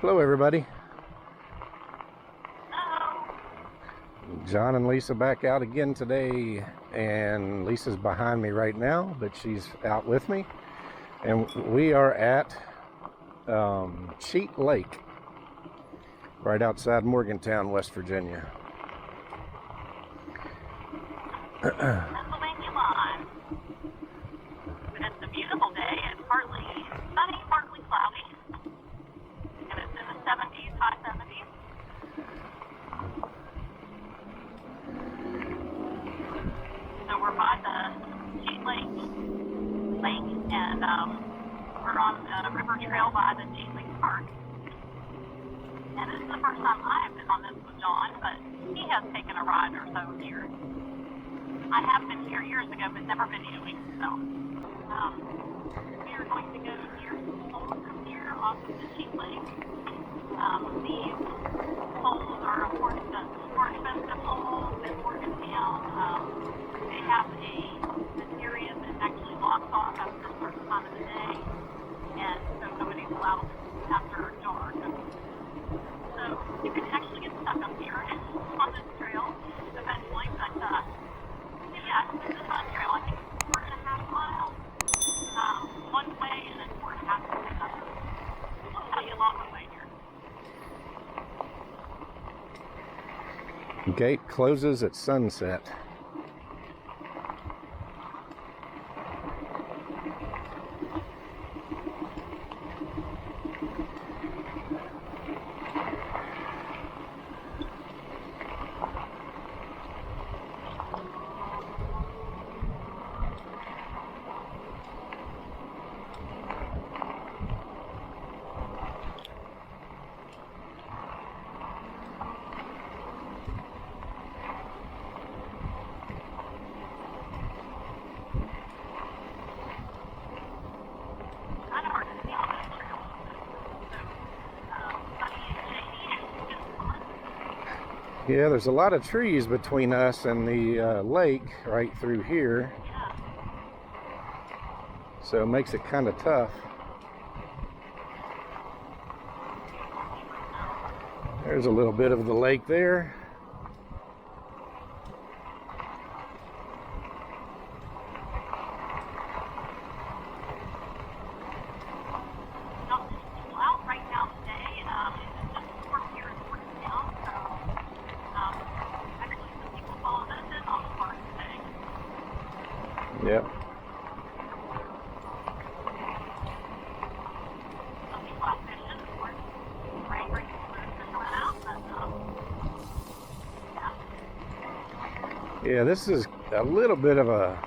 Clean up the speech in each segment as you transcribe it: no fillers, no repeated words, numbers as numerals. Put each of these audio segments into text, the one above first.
Hello everybody. Hello. John and Lisa back out again today, and Lisa's behind me right now, but she's out with me, and we are at Cheat Lake right outside Morgantown, West Virginia. Pennsylvania line. It's a beautiful day. It's partly sunny, partly cloudy. And it's in the 70s, high 70s. So we're by the Cheat Lake, and we're on the river trail by the Cheat Lake Park. And it's the first time I've been on this with John, but he has taken a ride or so here. I have been here years ago, but never videoing, so we are going to go near some holes from here off of the Cheat Lake. These holes are, of course, the more expensive holes in Morgantown. They have an area that actually locks off after a certain time of the day, and so nobody's allowed after dark. So you can actually get stuck up here on this trail eventually, but yeah, it's a fun trail. I think it's 4.5 miles one way and then 4.5 the other. I'll tell you along the way here. Gate closes at sunset. Kind of hard to see on this trail. So, sunny and shady. It's fun. Yeah, there's a lot of trees between us and the lake right through here, Yeah. so it makes it kind of tough. There's a little bit of the lake there. Not many people out right now today. It's just warm here in Morgantown, so actually some people follow this in on the park today. Yep. Some people out fishing, of course. Rain brings the fish around, but yeah. Yeah, this is a little bit of a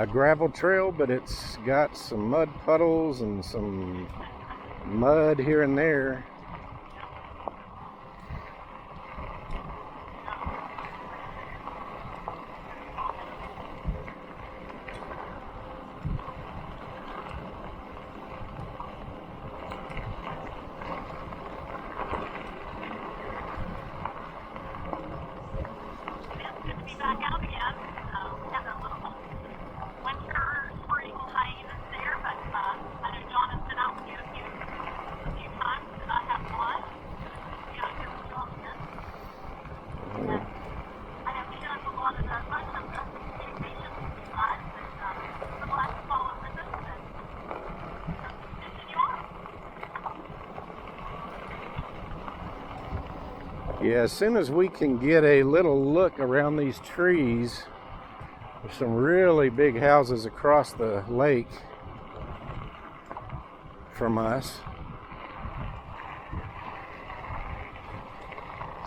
gravel trail, but it's got some mud puddles and some mud here and there. It's good to be back out again. We had a little winter, spring hiatus there, but I know John has been out with you a few times, and I have one. Be out here with John again. And I know he does a lot of the communications with you guys, and we're glad to follow with us and continue on. Yeah, as soon as we can get a little look around these trees, there's some really big houses across the lake from us.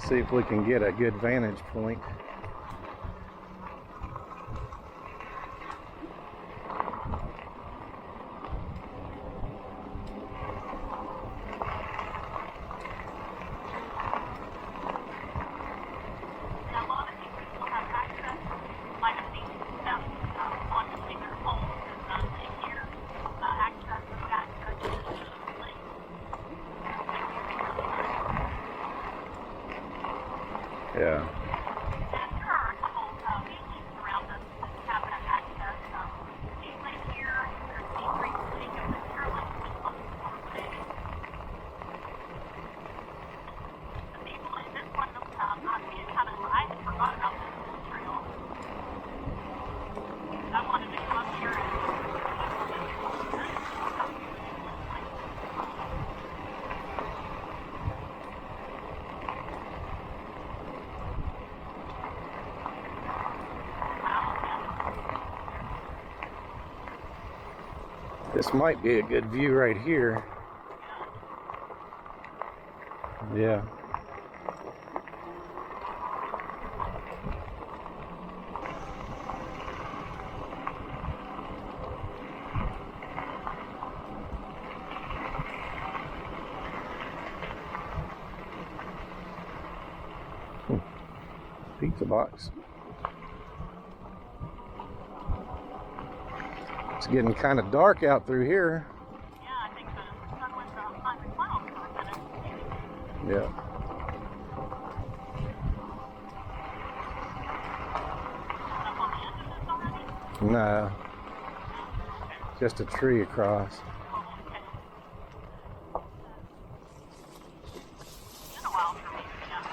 See if we can get a good vantage point. And a lot of people still have access, might have seen them obviously their homes and they hear access to the lake. Yeah. And there are a couple buildings around us that have that access. Cheat Lake here, there's the Great Lake of the Carolina, which is on the This might be a good view right here. Yeah. Pizza box. It's getting kind of dark out through here. Yeah, I think the sun went behind the clouds for a minute. Yeah. Up on the edge of this already? No. Just a tree across. Oh, okay. It's been a while for me, yeah.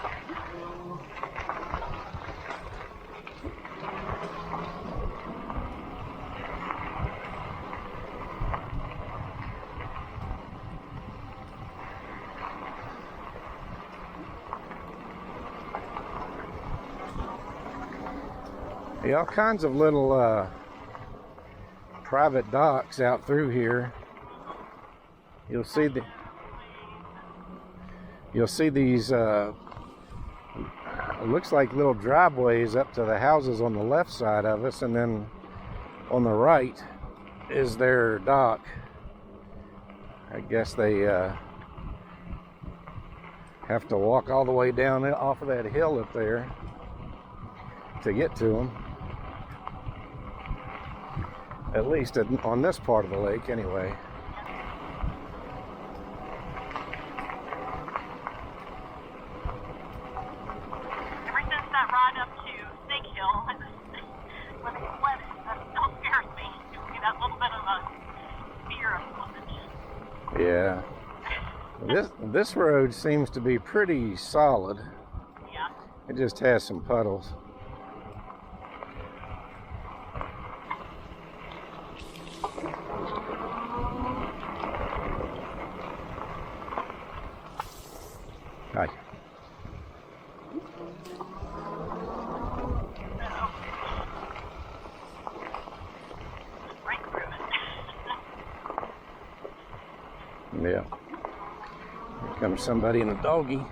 Yeah, all kinds of little private docks out through here. You'll see these it looks like little driveways up to the houses on the left side of us, and then on the right is their dock. I guess they have to walk all the way down off of that hill up there to get to them. At least on this part of the lake, anyway. Ever since that ride up to Snake Hill, when it flooded, that still scares me. Gives me that little bit of a fear of slippage. Yeah. This road seems to be pretty solid. Yeah. It just has some puddles. Hi. Right through it. Yeah. Here comes somebody in a doggy.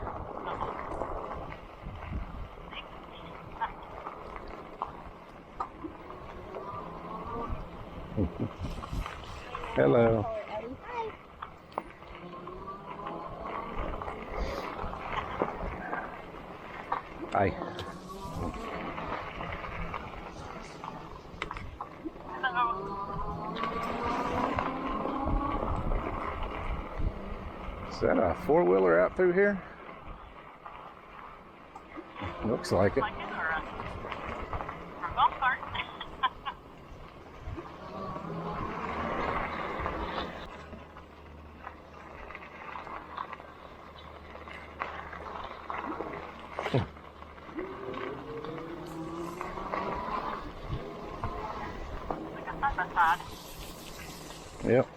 Hello. Hi. Is that a four-wheeler out through here? Looks like it. Like it or a golf cart. Like a side-by-side. Yep.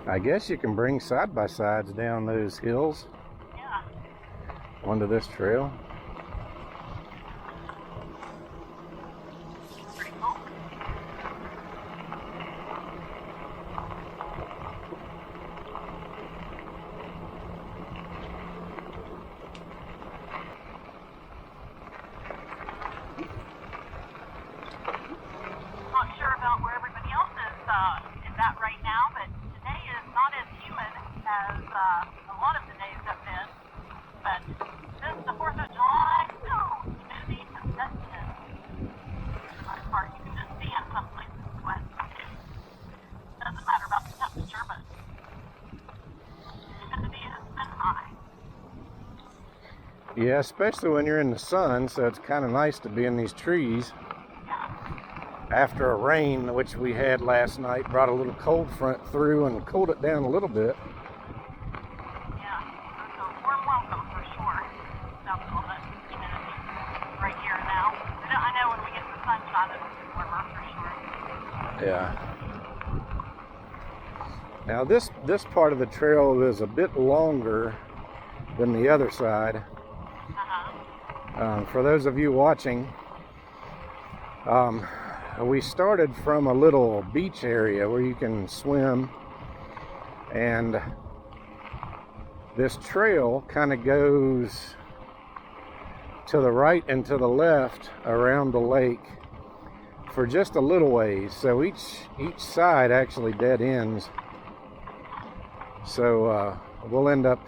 I guess you can bring side-by-sides down those hills Yeah. onto this trail. Pretty cool. Not sure about where everybody else is at right now, but today is not as humid as a lot of the days have been. But since the 4th of July, humidity has set in. My part, you can just see in some places sweat. Doesn't matter about the temperature, but humidity has been high. Yeah, especially when you're in the sun, so it's kind of nice to be in these trees. After a rain, which we had last night, brought a little cold front through and cooled it down a little bit. Yeah, that's a warm welcome for sure. Without all that humidity right here now. I know when we get the sunshine, it'll be warmer for sure. Yeah. Now this part of the trail is a bit longer than the other side. Uh-huh. For those of you watching, we started from a little beach area where you can swim, and this trail kind of goes to the right and to the left around the lake for just a little ways. So each side actually dead ends. So we'll end up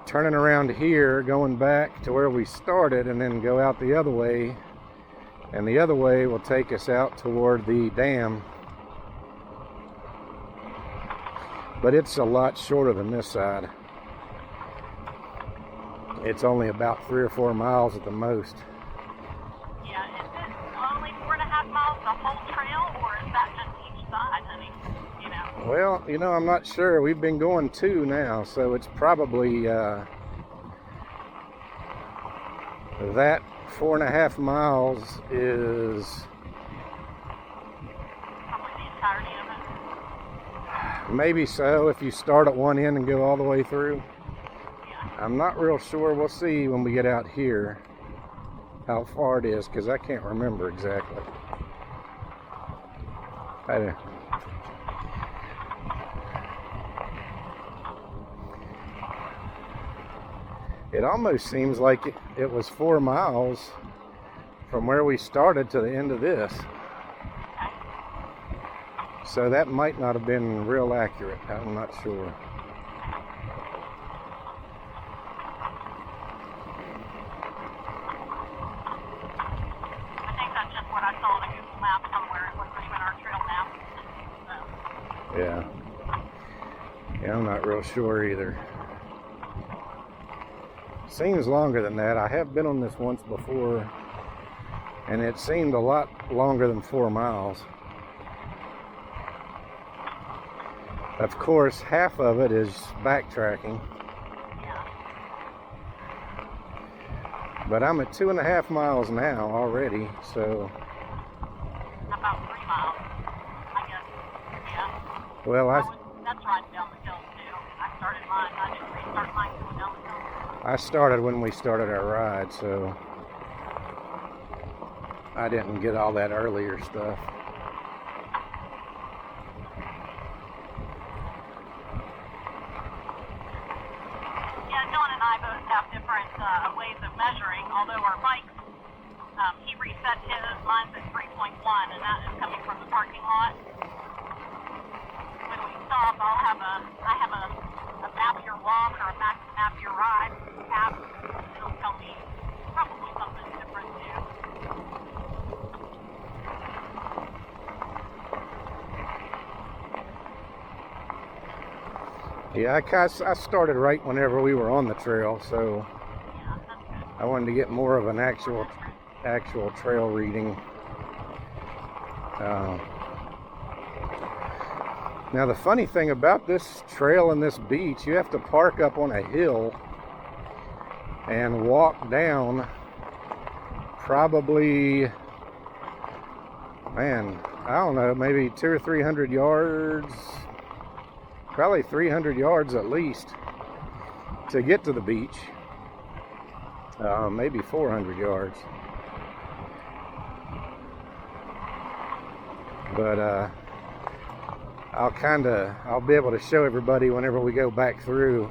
turning around here, going back to where we started, and then go out the other way. And the other way will take us out toward the dam. But it's a lot shorter than this side. It's only about 3 or 4 miles at the most. Yeah, is it only 4.5 miles the whole trail, or is that just each side? I mean, you know. Well, you know, I'm not sure. We've been going 2 now, so it's probably that 4.5 miles is Probably the entirety of it. maybe so if you start at one end and go all the way through. Yeah. I'm not real sure. We'll see when we get out here how far it is, because I can't remember exactly. It almost seems like it was 4 miles from where we started to the end of this. So that might not have been real accurate. I'm not sure. I think that's just what I saw on a Google map somewhere. It wasn't even our trail map. So. Yeah, I'm not real sure either. Seems longer than that. I have been on this once before, and it seemed a lot longer than 4 miles. Of course, half of it is backtracking. Yeah. But I'm at 2.5 miles now already, so. About 3 miles, I guess. Yeah. Well, That's riding down the hill too. I started mine. I didn't restart mine going down the hill. I started when we started our ride, so I didn't get all that earlier stuff. Yeah, John and I both have different ways of measuring, although our bikes, he reset his, mine's at 3.1, and that is coming from the parking lot. When we stop, I have a map your walk or a map your ride app. It'll tell me probably something different too. Yeah, I started right whenever we were on the trail, so Yeah, that's good. I wanted to get more of an actual trail reading. Now the funny thing about this trail and this beach, you have to park up on a hill and walk down probably, man, I don't know, maybe 200 or 300 yards, probably 300 yards at least to get to the beach. Maybe 400 yards. But I'll be able to show everybody whenever we go back through.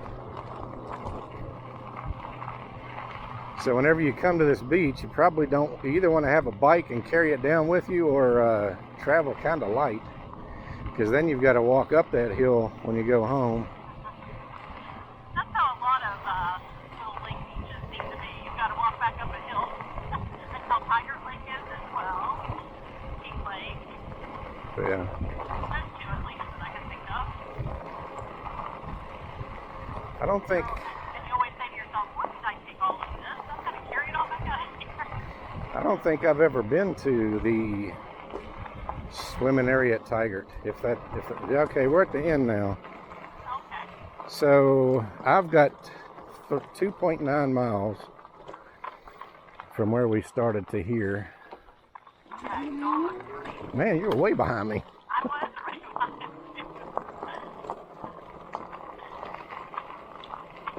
So whenever you come to this beach, you probably you either want to have a bike and carry it down with you, or travel kind of light, because then you've got to walk up that hill when you go home. That's how a lot of little lake beaches seem to be. You've got to walk back up a hill. That's how Tiger Lake is as well. King Lake. Yeah. Those two at least that I can think of. I don't think. And you always say to yourself, what did I take all of this? I'm going to carry it all back out of here. I don't think I've ever been to the swimming area at Tigert. Okay, we're at the end now. Okay. So I've got 2.9 miles from where we started to here. Okay, go on. Man, you were way behind me. I was right behind you.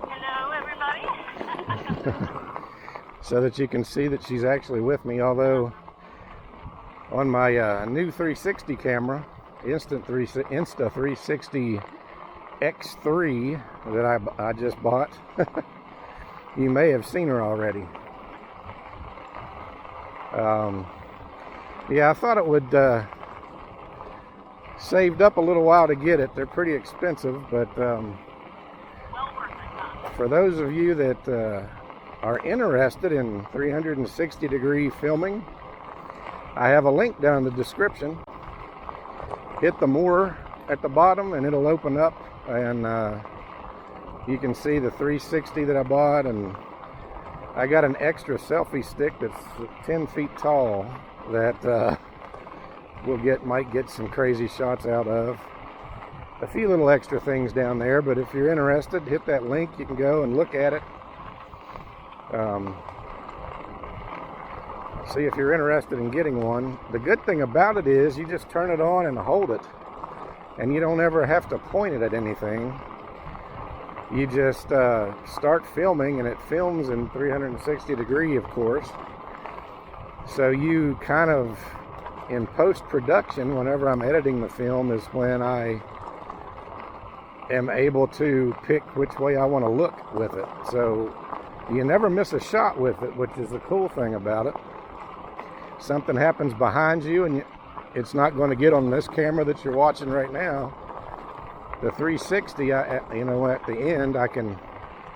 Hello, everybody. so that you can see that she's actually with me. Although on my new 360 camera, Insta360 X3 that I just bought, you may have seen her already. Yeah, I thought it would saved up a little while to get it. They're pretty expensive, but for those of you that are interested in 360 degree filming, I have a link down in the description. Hit the more at the bottom and it'll open up, and you can see the 360 that I bought, and I got an extra selfie stick that's 10 feet tall that might get some crazy shots out of. A few little extra things down there, but if you're interested, hit that link. You can go and look at it. See if you're interested in getting one. The good thing about it is you just turn it on and hold it, and you don't ever have to point it at anything. You just start filming, and it films in 360 degree, of course. So you kind of, in post-production, whenever I'm editing the film, is when I am able to pick which way I want to look with it. So you never miss a shot with it, which is the cool thing about it. Something happens behind you and it's not going to get on this camera that you're watching right now. The 360, at the end, I can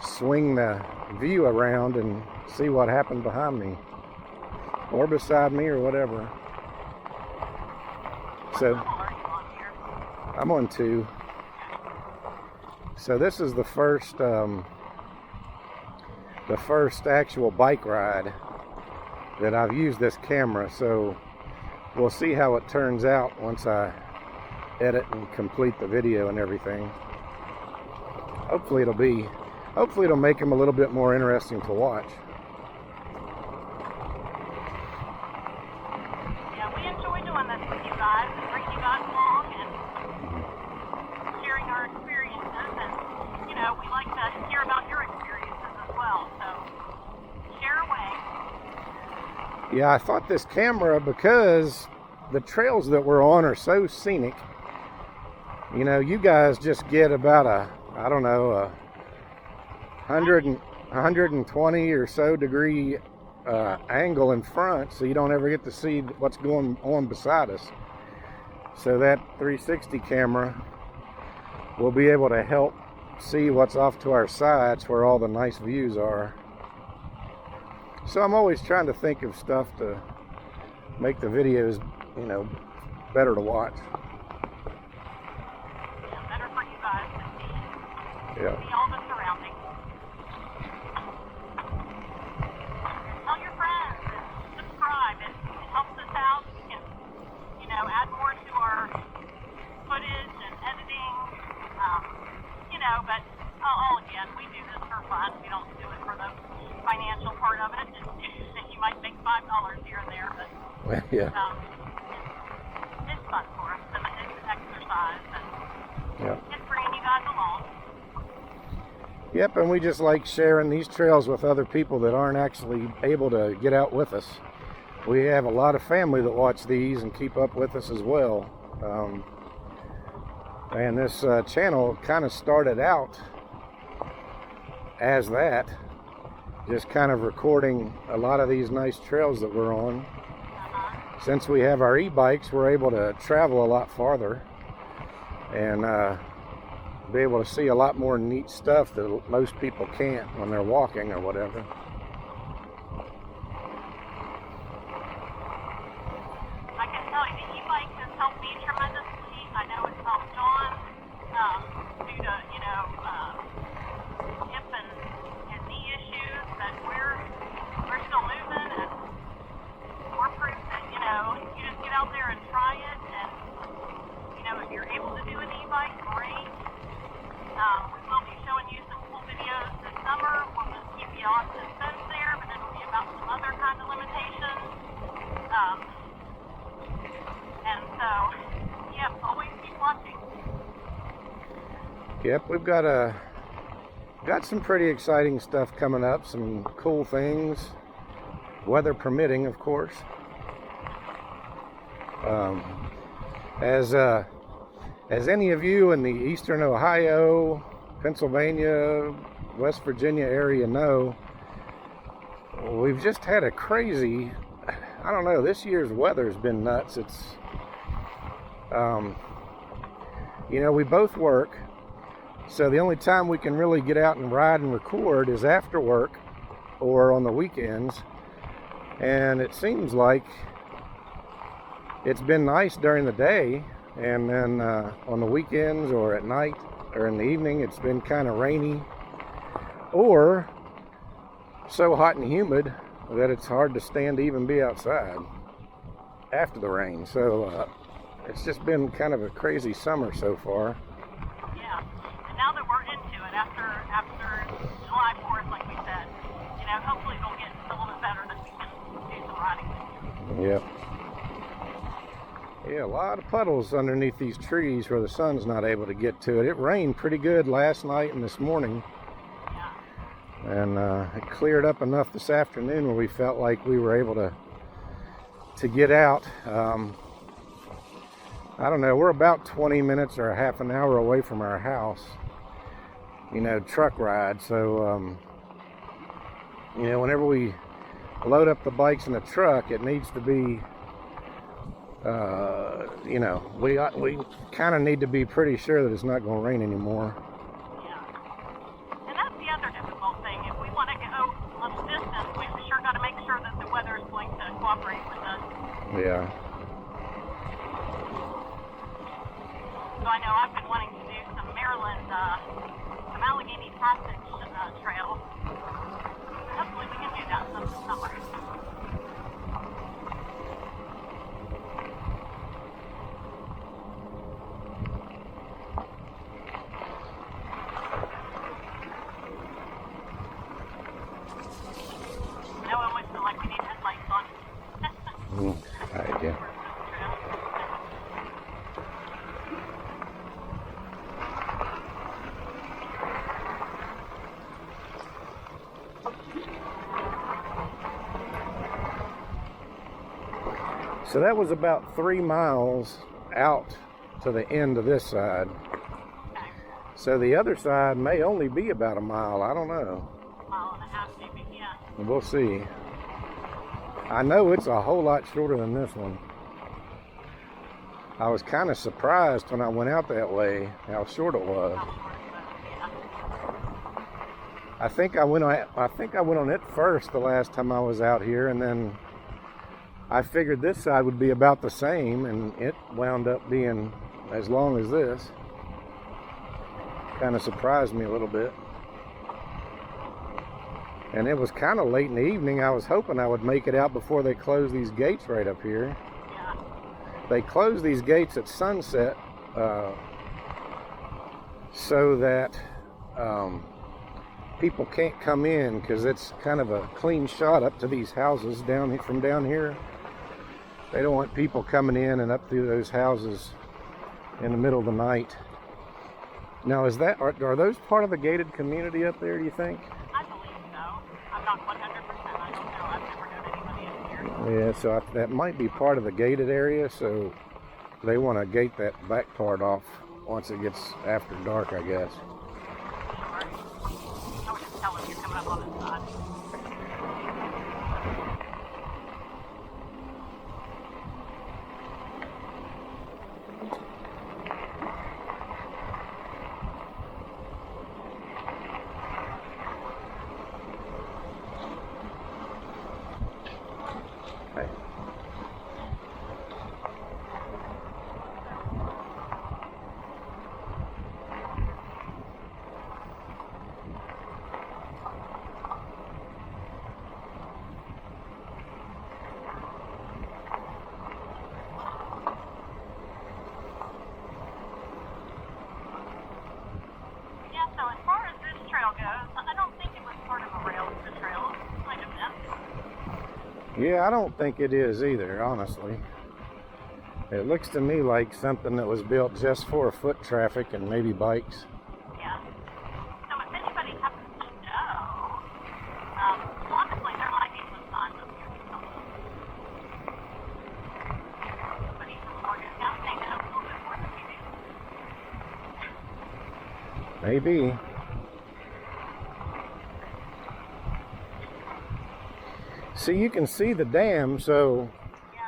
swing the view around and see what happened behind me or beside me or whatever. So I'm on 2. So this is the first actual bike ride that I've used this camera. So we'll see how it turns out once I edit and complete the video and everything. Hopefully it'll make them a little bit more interesting to watch. Yeah, we enjoy doing this with you guys and bringing you guys along and sharing our experiences, and we like to hear about your experiences as well, so share away. Yeah, I thought this camera, because the trails that we're on are so scenic, you guys just get about a 120 or so degree angle in front, so you don't ever get to see what's going on beside us. So that 360 camera will be able to help see what's off to our sides, where all the nice views are. So I'm always trying to think of stuff to make the videos, better to watch. Yeah, better for you guys to see. Yeah. See all the surroundings. Tell your friends and subscribe. It helps us out. We can, add more to our footage and editing. But again, we do this for fun. We don't do it for the financial part of it. You might make $5 here and there, but Yeah. It's fun for us, and it's an exercise, and Yeah. it's bringing you guys along. Yep, and we just like sharing these trails with other people that aren't actually able to get out with us. We have a lot of family that watch these and keep up with us as well. And this channel kind of started out as that, just kind of recording a lot of these nice trails that we're on. Since we have our e-bikes, we're able to travel a lot farther and be able to see a lot more neat stuff that most people can't when they're walking or whatever. I can tell you, the e-bike has helped me tremendously. I know it's helped John due to, hip and knee issues, but we're still moving, and we're proof that, you just get out there and try it, and, if you're able to do an e-bike, great. We will be showing you some cool videos this summer. We'll just keep you on suspense there, but it'll be about some other kind of limitations. And so, always keep watching. Yep, we've got some pretty exciting stuff coming up, some cool things. weather permitting, of course. As any of you in the eastern Ohio, Pennsylvania, West Virginia area know, we've just had a crazy, I don't know, this year's weather's been nuts. It's, we both work, so the only time we can really get out and ride and record is after work or on the weekends. And it seems like it's been nice during the day, and then on the weekends or at night or in the evening, it's been kind of rainy or so hot and humid that it's hard to stand to even be outside after the rain. So it's just been kind of a crazy summer so far. Yeah, and now that we're into it, after July 4th, like we said, hopefully it'll get a little bit better that we can do some riding. Yep. Yeah, a lot of puddles underneath these trees where the sun's not able to get to it. It rained pretty good last night and this morning. Yeah. And it cleared up enough this afternoon where we felt like we were able to get out. I don't know, we're about 20 minutes or a half an hour away from our house, truck ride. So, whenever we load up the bikes in the truck, it needs to be, we kind of need to be pretty sure that it's not going to rain anymore. Yeah. And that's the other difficult thing. If we want to go a little distance, we've sure got to make sure that the weather is going to cooperate with us. Yeah. So I know I've been wanting to do some Maryland, some Allegheny Passage trail. Hopefully we can do that some summer. I always feel like we need headlights on. Right, yeah. So that was about 3 miles out to the end of this side. So the other side may only be about a mile. I don't know. A mile and a half, maybe, yeah. We'll see. I know it's a whole lot shorter than this one. I was kind of surprised when I went out that way how short it was. I think I went on it first the last time I was out here, and then I figured this side would be about the same, and it wound up being as long as this. Kind of surprised me a little bit. And it was kind of late in the evening. I was hoping I would make it out before they close these gates right up here. Yeah. They close these gates at sunset so that people can't come in, because it's kind of a clean shot up to these houses from down here. They don't want people coming in and up through those houses in the middle of the night. Now, are those part of the gated community up there, do you think? I believe so. I'm not 100%. I don't know. I've never known anybody in here. Yeah, so that might be part of the gated area, so they want to gate that back part off once it gets after dark, I guess. Sure. I would just tell them you're coming up on this side. So as far as this trail goes, I don't think it was part of a rail to trail. It might have been. Yeah, I don't think it is either, honestly. It looks to me like something that was built just for foot traffic and maybe bikes. Yeah. So if anybody happens to know, honestly, there might be some signs up here. Maybe. See, you can see the dam, so Yeah.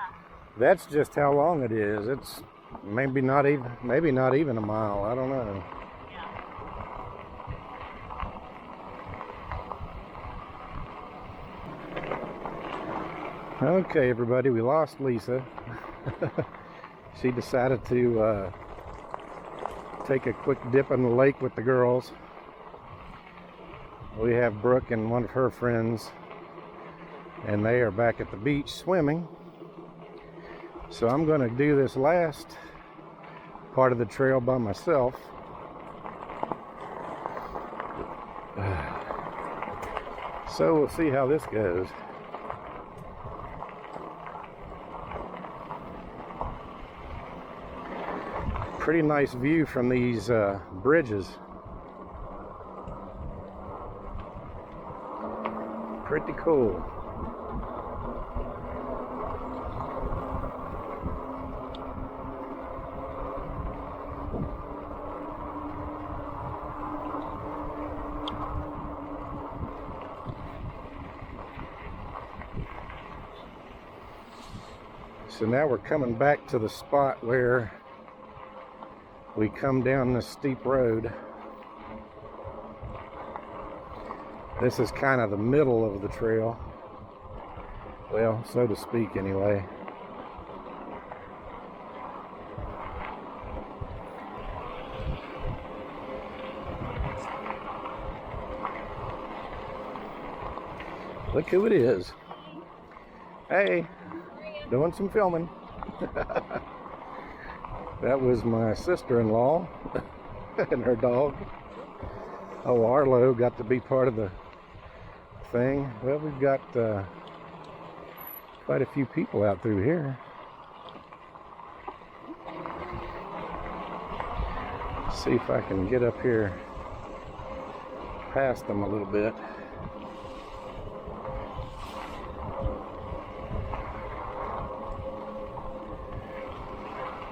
that's just how long it is. It's maybe not even a mile. I don't know. Yeah. Okay, everybody, we lost Lisa. She decided to take a quick dip in the lake with the girls. We have Brooke and one of her friends, and they are back at the beach swimming. So I'm going to do this last part of the trail by myself. So we'll see how this goes. Pretty nice view from these bridges. Pretty cool. So now we're coming back to the spot where we come down this steep road. This is kind of the middle of the trail. Well, so to speak anyway. Look who it is. Hey, doing some filming. That was my sister-in-law and her dog. Oh, Arlo got to be part of the thing. Well, we've got quite a few people out through here. Let's see if I can get up here past them a little bit.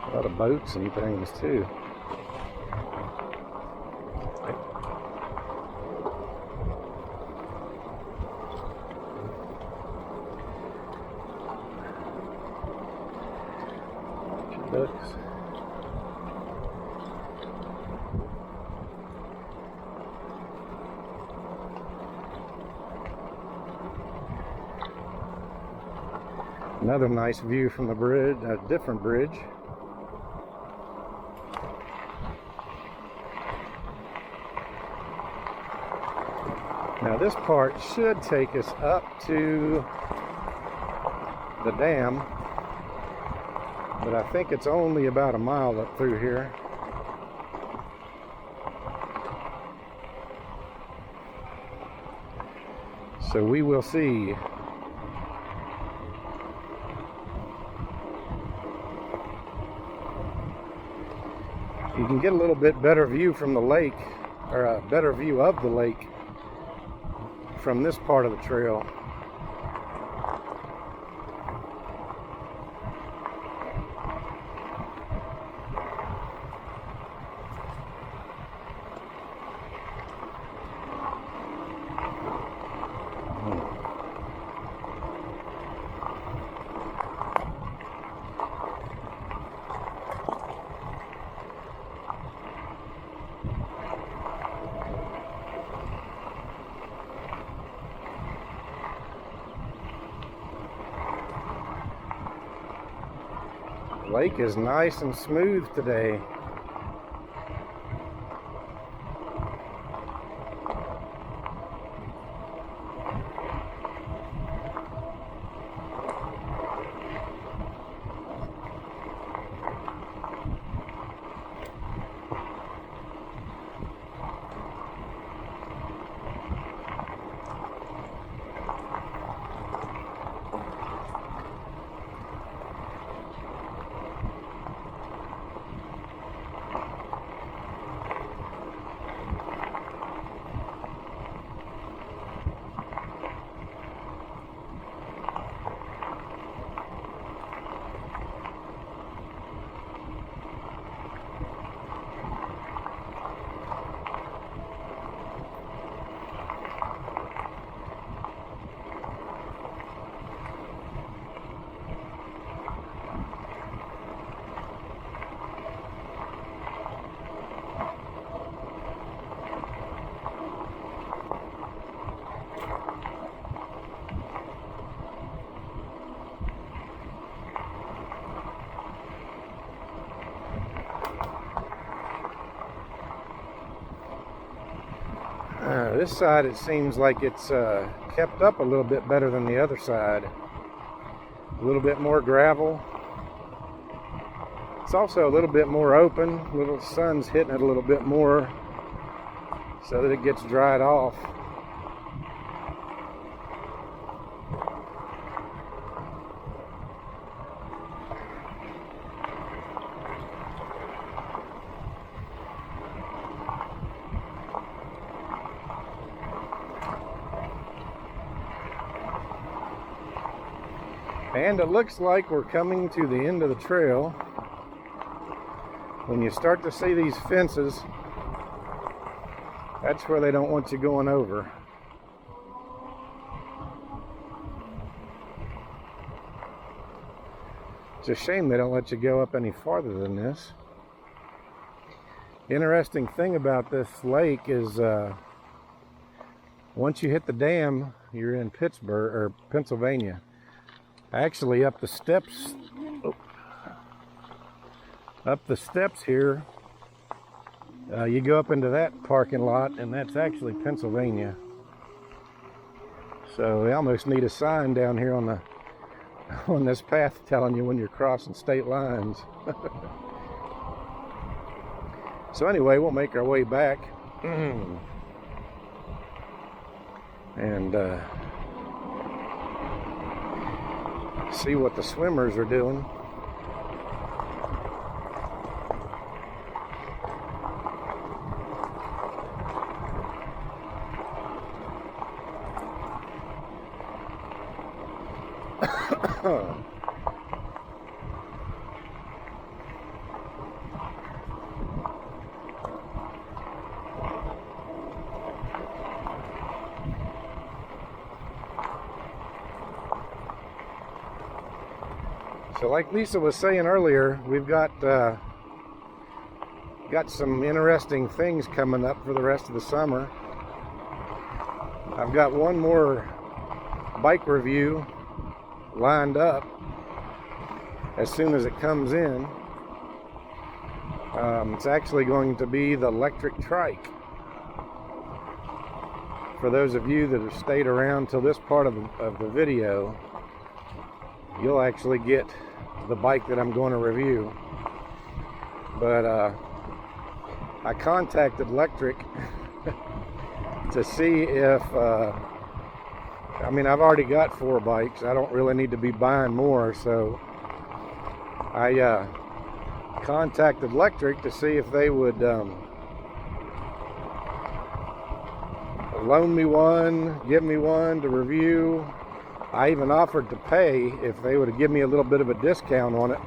A lot of boats and things too. Ducks. Another nice view from the bridge, a different bridge. Now this part should take us up to the dam, but I think it's only about a mile up through here. So we will see. You can get a little bit better view from the lake, or a better view of the lake from this part of the trail. Lake is nice and smooth today. This side, it seems like it's kept up a little bit better than the other side. A little bit more gravel. It's also a little bit more open. Little sun's hitting it a little bit more so that it gets dried off. And it looks like we're coming to the end of the trail. When you start to see these fences, that's where they don't want you going over. It's a shame they don't let you go up any farther than this. Interesting thing about this lake is once you hit the dam, you're in Pittsburgh or Pennsylvania. Actually, up the steps here, you go up into that parking lot, and that's actually Pennsylvania. So we almost need a sign down here on this path telling you when you're crossing state lines. So anyway, we'll make our way back and see what the swimmers are doing. So like Lisa was saying earlier, we've got some interesting things coming up for the rest of the summer. I've got one more bike review lined up as soon as it comes in. It's actually going to be the electric trike. For those of you that have stayed around till this part of the video, you'll actually get the bike that I'm going to review. But I contacted Electric to see if I mean, I've already got 4 bikes. I don't really need to be buying more, so I contacted Electric to see if they would loan me one, give me one to review. I even offered to pay if they would give me a little bit of a discount on it,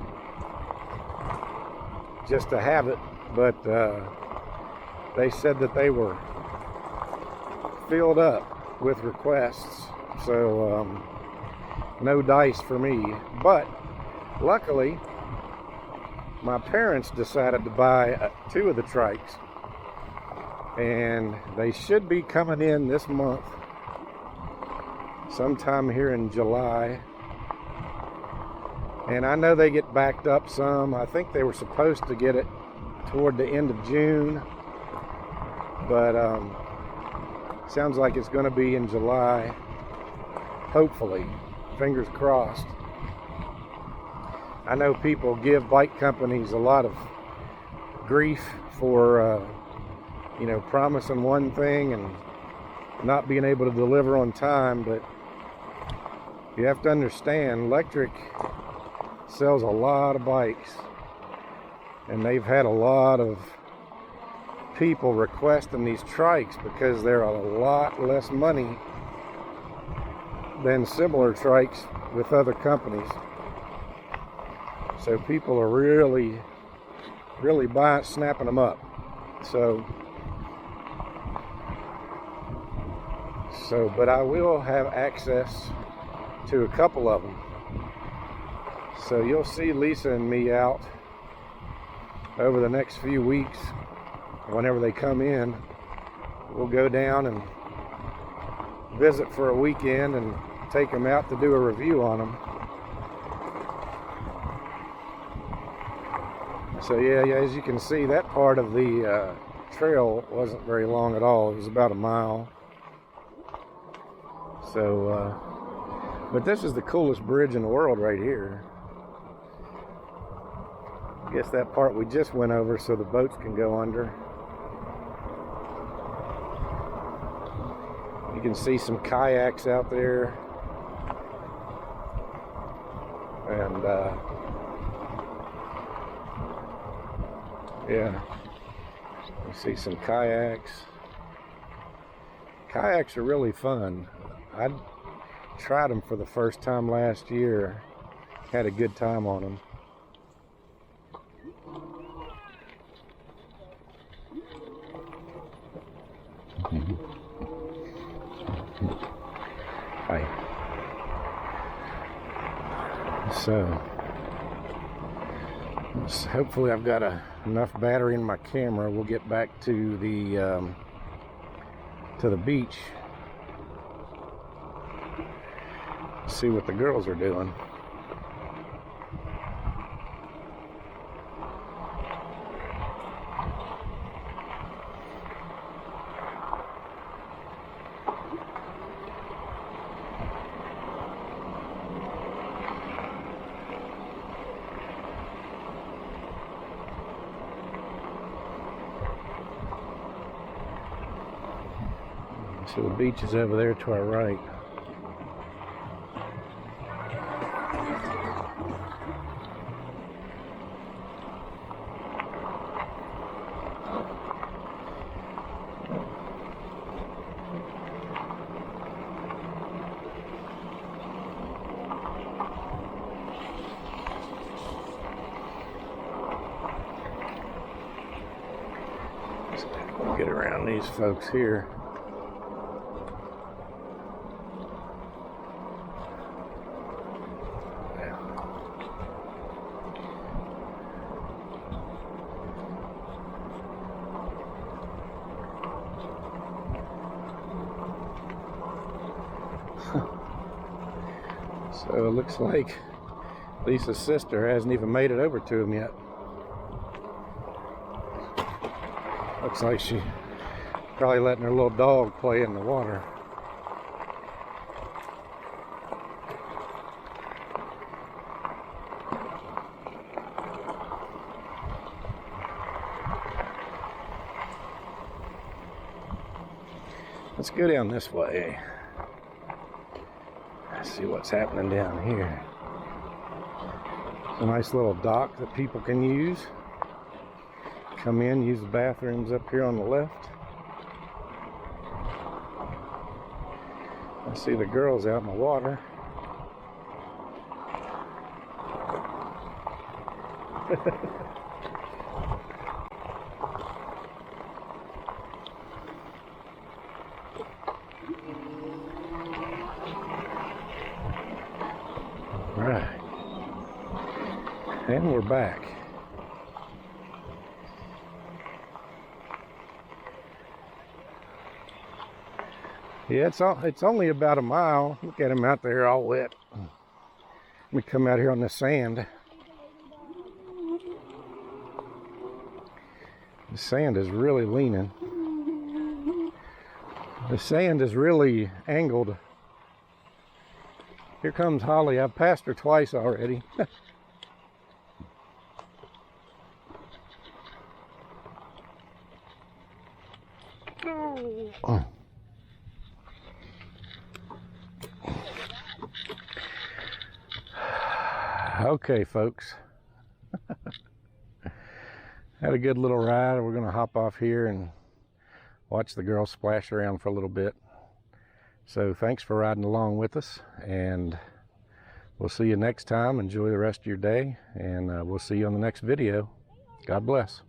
just to have it, but they said that they were filled up with requests, so no dice for me. But luckily, my parents decided to buy 2 of the trikes, and they should be coming in this month, sometime here in July. And I know they get backed up some. I think they were supposed to get it toward the end of June, but sounds like it's going to be in July, hopefully, fingers crossed. I know people give bike companies a lot of grief for you know, promising one thing and not being able to deliver on time, but you have to understand, Electric sells a lot of bikes, and they've had a lot of people requesting these trikes because they're a lot less money than similar trikes with other companies. So people are really snapping them up. But I will have access to a couple of them. So you'll see Lisa and me out over the next few weeks. Whenever they come in, we'll go down and visit for a weekend and take them out to do a review on them. So yeah, as you can see, that part of the trail wasn't very long at all. It was about a mile. So, but this is the coolest bridge in the world right here. I guess that part we just went over so the boats can go under. You can see some kayaks out there. And, yeah, you see some kayaks. Kayaks are really fun. I tried them for the first time last year. Had a good time on them. Hi. So hopefully I've got enough battery in my camera. We'll get back to the beach. See what the girls are doing. So the beach is over there to our right. We'll get around these folks here. So it looks like Lisa's sister hasn't even made it over to him yet. Looks like she probably letting her little dog play in the water. Let's go down this way. See what's happening down here. It's a nice little dock that people can use. Come in, use the bathrooms up here on the left. I see the girls out in the water. Right. And we're back. Yeah, it's only about a mile. Look at him out there all wet. We come out here on the sand. The sand is really leaning. The sand is really angled. Here comes Holly. I've passed her twice already. Oh. Okay, folks. Had a good little ride. We're going to hop off here and watch the girls splash around for a little bit. So thanks for riding along with us, and we'll see you next time. Enjoy the rest of your day, and we'll see you on the next video. God bless.